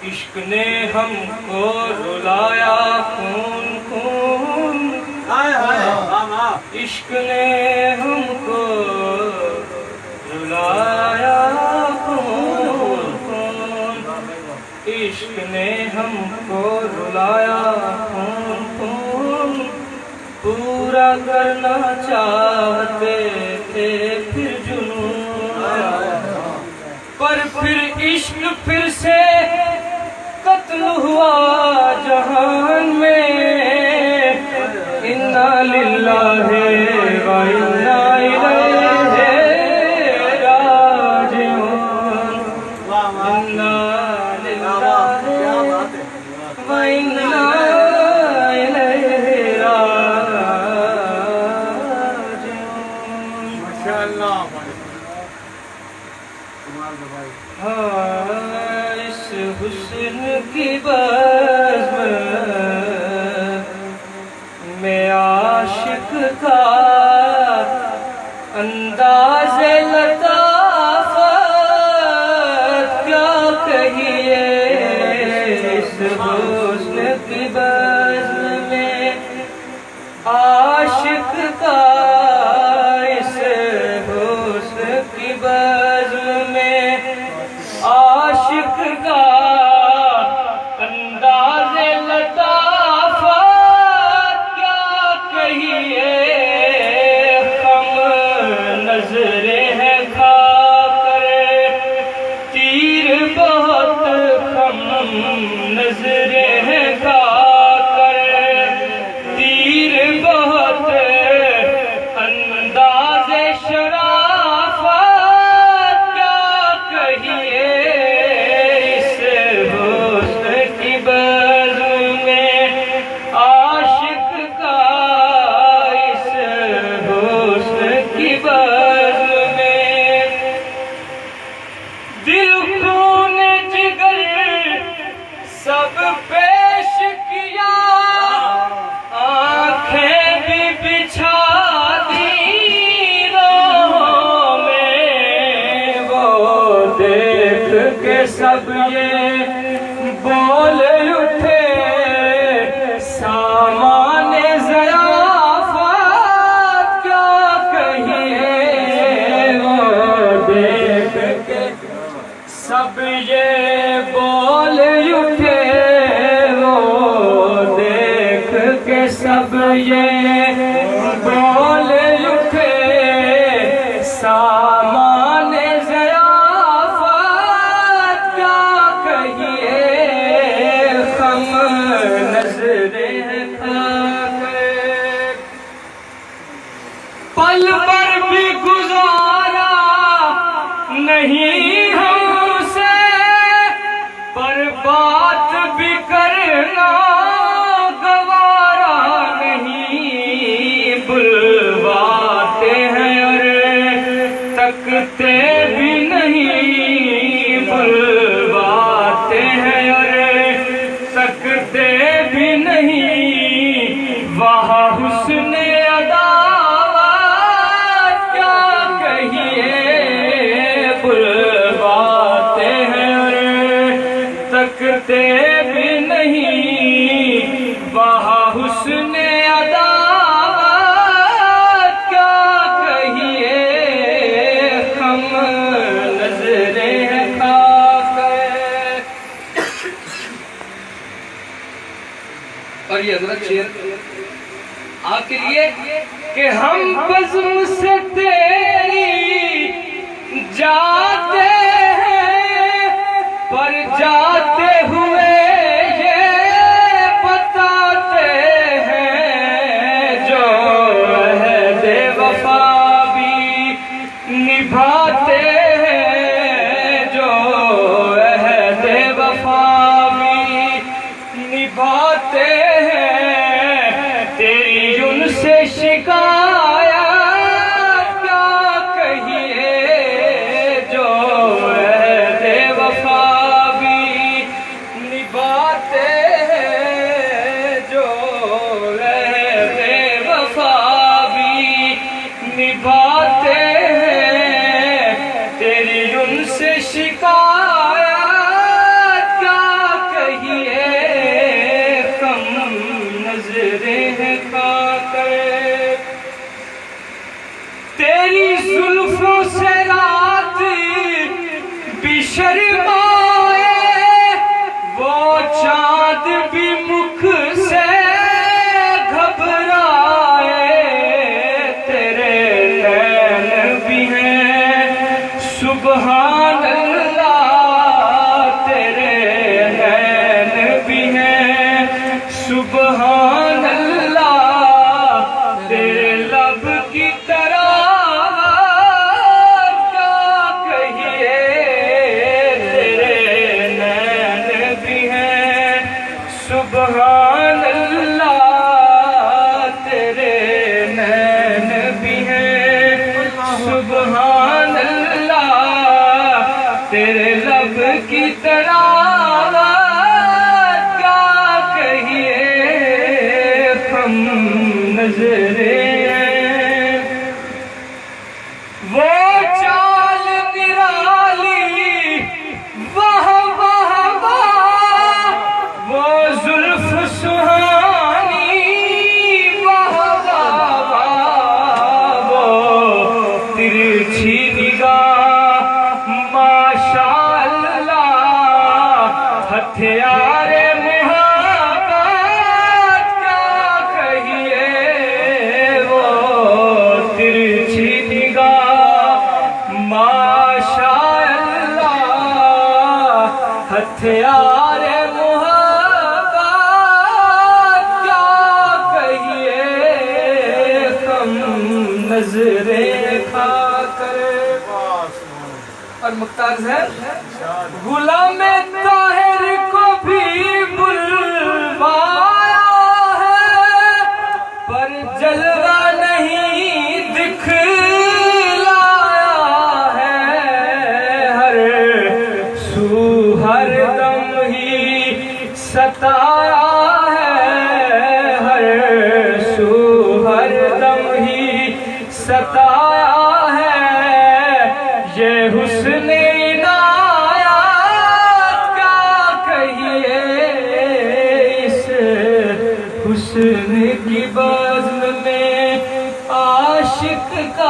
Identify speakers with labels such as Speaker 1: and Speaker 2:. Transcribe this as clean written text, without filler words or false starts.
Speaker 1: इश्क ने हमको रुलाया खून खून, इश्क ने हमको रुलाया खून खून, इश्क ने हमको रुलाया खून खून। पूरा करना चाहते थे फिर जुनून, पर फिर इश्क फिर से कत्ल हुआ जहान में। इन्ना लिल्लाहि व इन्ना इलैहि राजिऊन, इन्ना लिल्लाहि व इन्ना इलैहि राजिऊन।
Speaker 2: माशाअल्लाह।
Speaker 1: इस हुस्न की बज़्म में आशिक का अंदाज़े लताफ़त क्या कहिए। इस हुस्न की बज़्म में आशिक का, इस हुस्न की बज़्म में आशिक का अंदाज़े लताफ़त क्या कहिए। हम नज़रें हैं खाकर तीर बहुत, हम नज़रें हैं खाकर तीर बहुत, अंदाज़े शराफ़त क्या कहिए। इस हुस्न की बज़्म में आशिक का, इस हुस्न की बज़्म में दिल खून जिगर सब पेश किया, आंखें भी बिछा दी राहों में। वो देख के सब ये बोल उठे सामाने ज़याफ़त क्या कहिए। वो देख के सब ये बोल उठे, वो देख के सब ये बोल उठे सामाने ज़याफ़त क्या कहिए। हम नज़रें खाकर पल पर भी गुजारा नहीं हमसे, पर बात भी करना गवारा नहीं। बुलवाते हैं और तकते भी नहीं, बुलवाते हैं और तकते भी नहीं। वहाँ हुस्न अदावत क्या कहिए। बुलवाते हैं और तकते भी नहीं, वहाँ हुस्न अदावत क्या कहिए। हम नज़रें खाकर। और ये अगला शेर आपके लिए कि हम बज़्म से तेरी जाते हैं, पर जाते हुए ये बताते हैं। जो है बेवफा भी निभाते हैं, जो है बेवफा भी निभाते हैं। तेरी उनसे शिकायत क्या कहिए। जो है बेवफा भी शरारत क्या कहिए हम नजरे वो चाल निराली वाह वाह वाह वो जुल्फ सुहानी वाह वाह वाह वो तिरछी निगाह माशाअल्लाह हथियारे मुहब्बत क्या कहिए वो तिरछी निगाह माशाअल्लाह हथियारे मुहब्बत क्या कहिए हम नजरे खाकर। और मुख्तार है गुलाम ताहिर को भी बुलवाया है पर जलवा नहीं दिखलाया है हर सू हर दम ही सताया है हर सू हर दम ही सताया है ये हुस्न इनायत क्या कहिए इस हुस्न की बज़्म में आशिक का